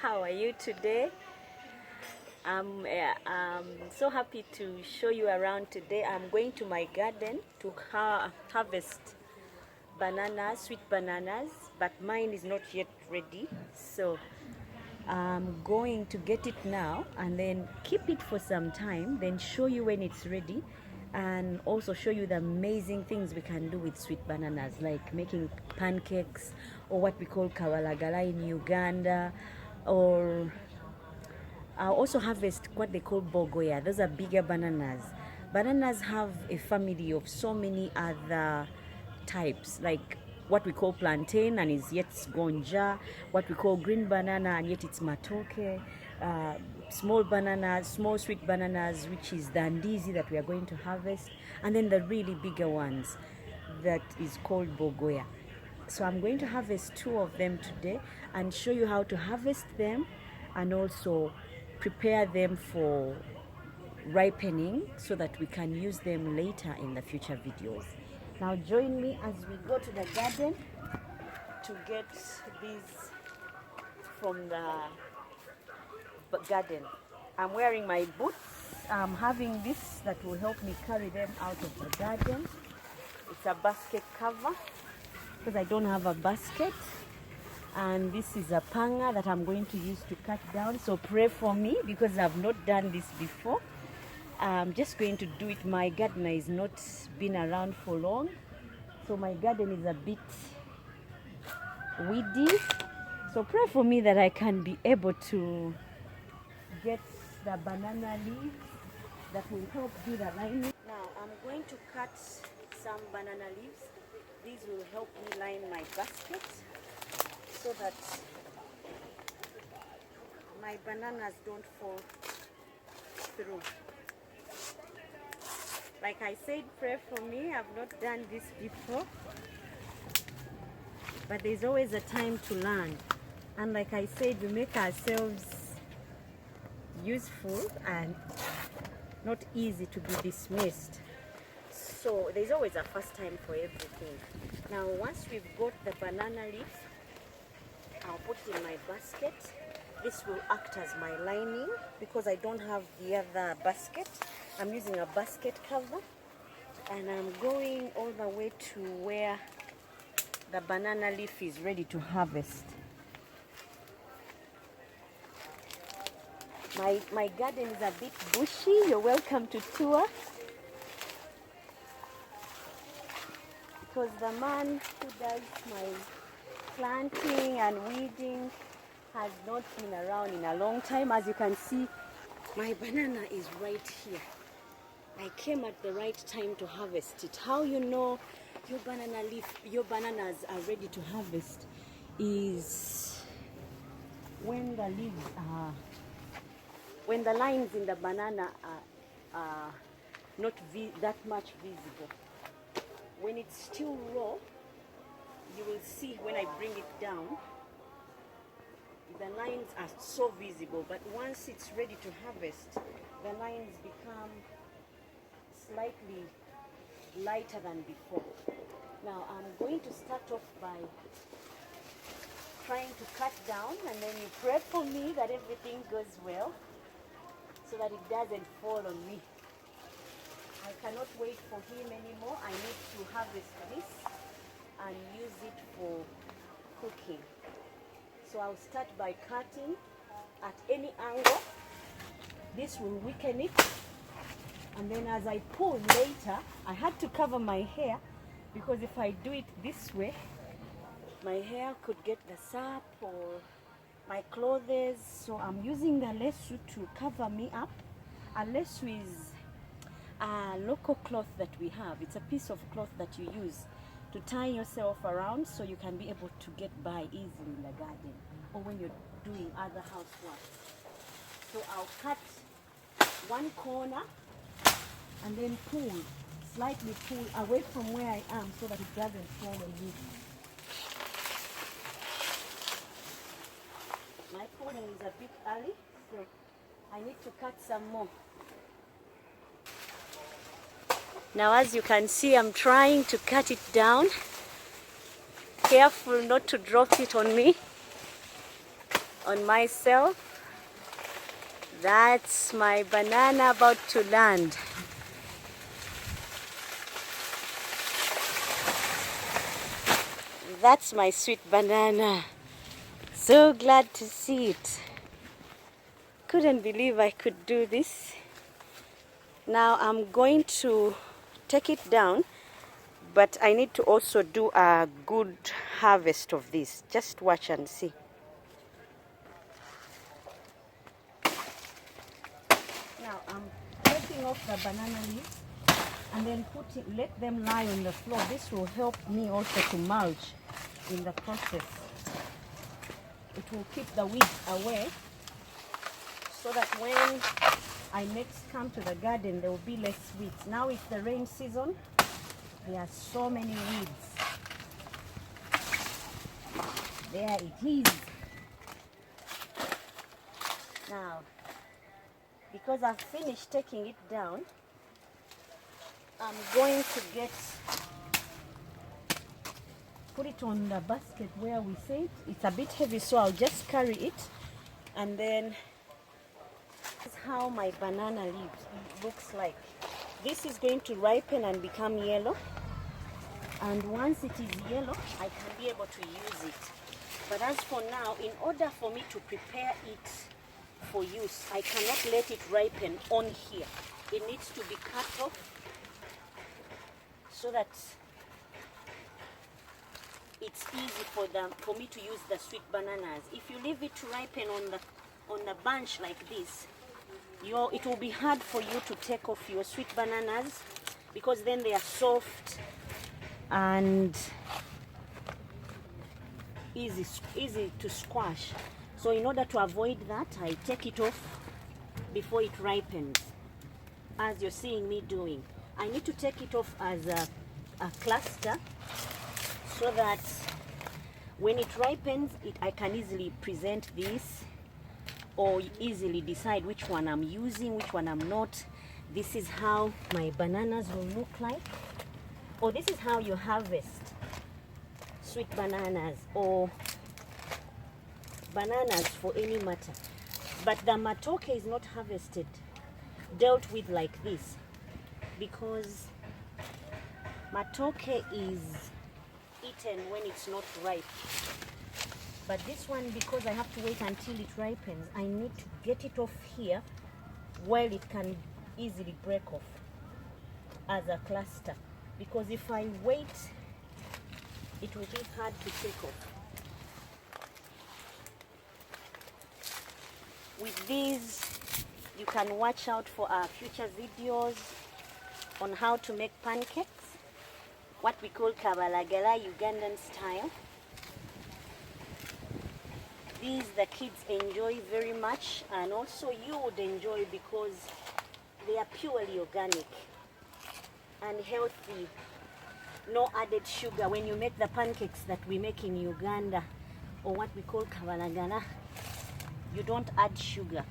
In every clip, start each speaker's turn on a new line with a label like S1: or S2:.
S1: How are you today? I'm so happy to show you around today. I'm going to my garden to harvest bananas, sweet bananas, but mine is not yet ready. So I'm going to get it now and then keep it for some time, then show you when it's ready, and also show you the amazing things we can do with sweet bananas, like making pancakes, or what we call kawalagala in Uganda, or I'll also harvest what they call bogoya. Those are bigger bananas. Bananas have a family of so many other types, like what we call plantain and is yet gonja, what we call green banana and yet it's matoke, small bananas, small sweet bananas, which is the ndizi that we are going to harvest, and then the really bigger ones that is called bogoya. So I'm going to harvest 2 of them today and show you how to harvest them and also prepare them for ripening so that we can use them later in the future videos. Now join me as we go to the garden to get these from the garden. I'm wearing my boots. I'm having this that will help me carry them out of the garden. It's a basket cover because I don't have a basket. And this is a panga that I'm going to use to cut down. So pray for me because I've not done this before. I'm just going to do it. My gardener is not been around for long, so my garden is a bit weedy. So pray for me that I can be able to get the banana leaves that will help do the lining. Now I'm going to cut some banana leaves. These will help me line my basket so that my bananas don't fall through. Like I said, pray for me. I've not done this before, but there's always a time to learn. And like I said, we make ourselves useful and not easy to be dismissed. So there's always a first time for everything. Now once we've got the banana leaf, I'll put it in my basket. This will act as my lining because I don't have the other basket. I'm using a basket cover, and I'm going all the way to where the banana leaf is ready to harvest. My garden is a bit bushy. You're welcome to tour. Because the man who does my planting and weeding has not been around in a long time. As you can see, my banana is right here. I came at the right time to harvest it. How you know your bananas are ready to harvest is when the leaves are, when the lines in the banana are not that much visible. When it's still raw, you will see when I bring it down, the lines are so visible, but once it's ready to harvest, the lines become slightly lighter than before. Now I'm going to start off by trying to cut down, and then you pray for me that everything goes well so that it doesn't fall on me. I cannot wait for him anymore. I need to harvest this and use it for cooking. So I'll start by cutting at any angle. This will weaken it. And then as I pull later, I had to cover my hair because if I do it this way, my hair could get the sap or my clothes. So I'm using the lesu to cover me up. A lesu is a local cloth that we have. It's a piece of cloth that you use to tie yourself around so you can be able to get by easily in the garden or when you're doing other housework. So I'll cut one corner and then pull, slightly pull away from where I am so that it doesn't fall on me. My pulling is a bit early, so I need to cut some more. Now as you can see, I'm trying to cut it down. Careful not to drop it on me. on myself. That's my banana about to land. That's my sweet banana. So glad to see it. Couldn't believe I could do this. Now I'm going to take it down, but I need to also do a good harvest of this. Just watch and see. Now I'm taking off the banana leaves and then let them lie on the floor. This will help me also to mulch in the process. It will keep the weeds away so that when I next come to the garden there will be less weeds. Now it's the rain season. There are so many weeds. There it is. Now, because I've finished taking it down, I'm going to put it on the basket where we say it. It's a bit heavy, so I'll just carry it. And then this is how my banana leaves looks like. This is going to ripen and become yellow. And once it is yellow, I can be able to use it. But as for now, in order for me to prepare it for use, I cannot let it ripen on here. It needs to be cut off so that it's easy for me to use the sweet bananas. If you leave it to ripen on the bunch like this, it will be hard for you to take off your sweet bananas because then they are soft and easy to squash. So in order to avoid that, I take it off before it ripens, as you're seeing me doing. I need to take it off as a cluster so that when it ripens, I can easily present this or easily decide which one I'm using, which one I'm not. This is how my bananas will look like. Or this is how you harvest sweet bananas or bananas for any matter. But the matoke is not harvested, dealt with like this, because matoke is eaten when it's not ripe. But this one, because I have to wait until it ripens, I need to get it off here while it can easily break off as a cluster. Because if I wait, it will be hard to take off. With these, you can watch out for our future videos on how to make pancakes, what we call kabalagala, Ugandan style. These the kids enjoy very much, and also you would enjoy because they are purely organic and healthy. No added sugar. When you make the pancakes that we make in Uganda, or what we call kabalagala, you don't add sugar.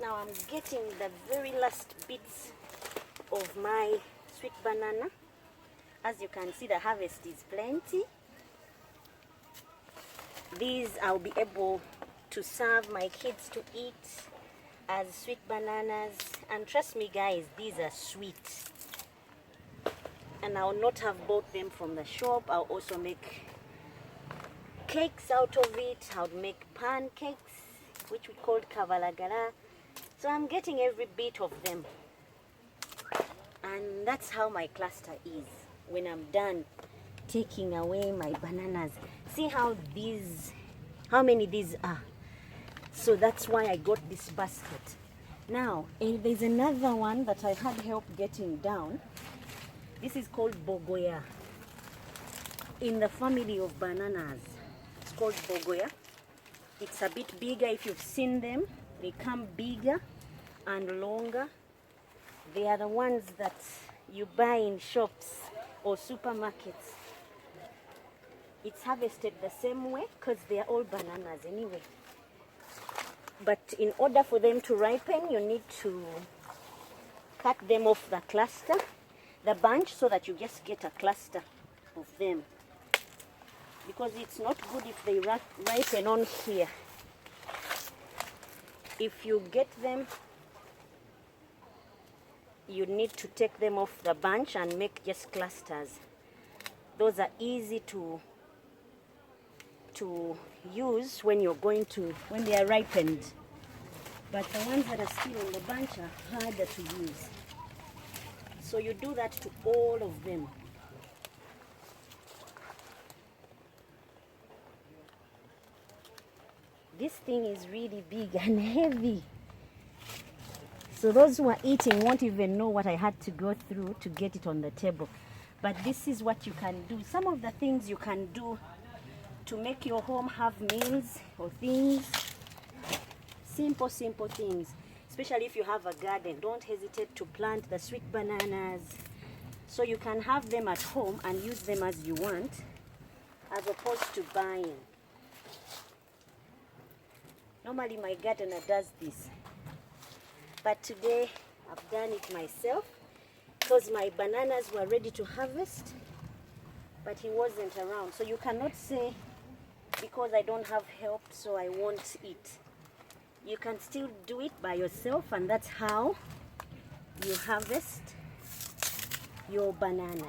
S1: Now I'm getting the very last bits of my sweet banana. As you can see, the harvest is plenty. These I'll be able to serve my kids to eat as sweet bananas. And trust me guys, these are sweet. And I'll not have bought them from the shop. I'll also make cakes out of it. I'll make pancakes, which we call kabalagala. So I'm getting every bit of them. And that's how my cluster is when I'm done taking away my bananas. See how many these are. So that's why I got this basket. Now, there's another one that I had help getting down. This is called bogoya. In the family of bananas, it's called bogoya. It's a bit bigger. If you've seen them, they come bigger and longer. They are the ones that you buy in shops or supermarkets. It's harvested the same way because they are all bananas anyway. But in order for them to ripen, you need to cut them off the cluster, the bunch, so that you just get a cluster of them. because it's not good if they ripen on here. If you get them, you need to take them off the bunch and make just clusters. Those are easy to use when they are ripened. But the ones that are still on the bunch are harder to use. So you do that to all of them. This thing is really big and heavy. So those who are eating won't even know what I had to go through to get it on the table. But this is what you can do. Some of the things you can do to make your home have meals or things. Simple things. Especially if you have a garden. Don't hesitate to plant the sweet bananas. So you can have them at home and use them as you want, as opposed to buying. Normally my gardener does this. But today I've done it myself because my bananas were ready to harvest, but he wasn't around. So you cannot say because I don't have help so I won't eat. You can still do it by yourself, and that's how you harvest your bananas.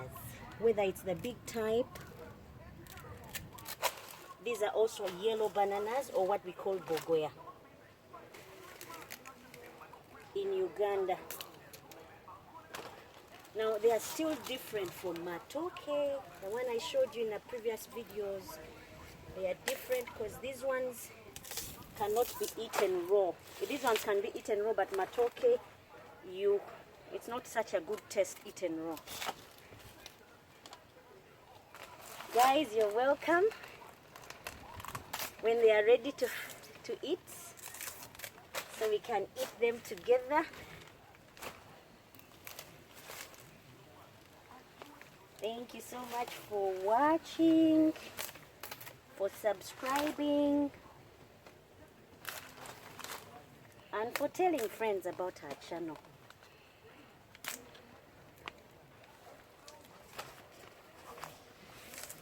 S1: Whether it's the big type, these are also yellow bananas, or what we call bogoya in Uganda. Now they are still different from matoke, the one I showed you in the previous videos. They are different because these ones cannot be eaten raw. These ones can be eaten raw, but matoke, it's not such a good taste eaten raw. Guys, you're welcome. When they are ready to eat, so we can eat them together. Thank you so much for watching, for subscribing, and for telling friends about our channel.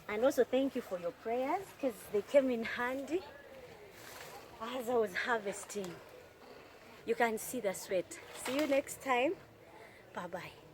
S1: And also thank you for your prayers, because they came in handy as I was harvesting. You can see the sweat. See you next time. Bye-bye.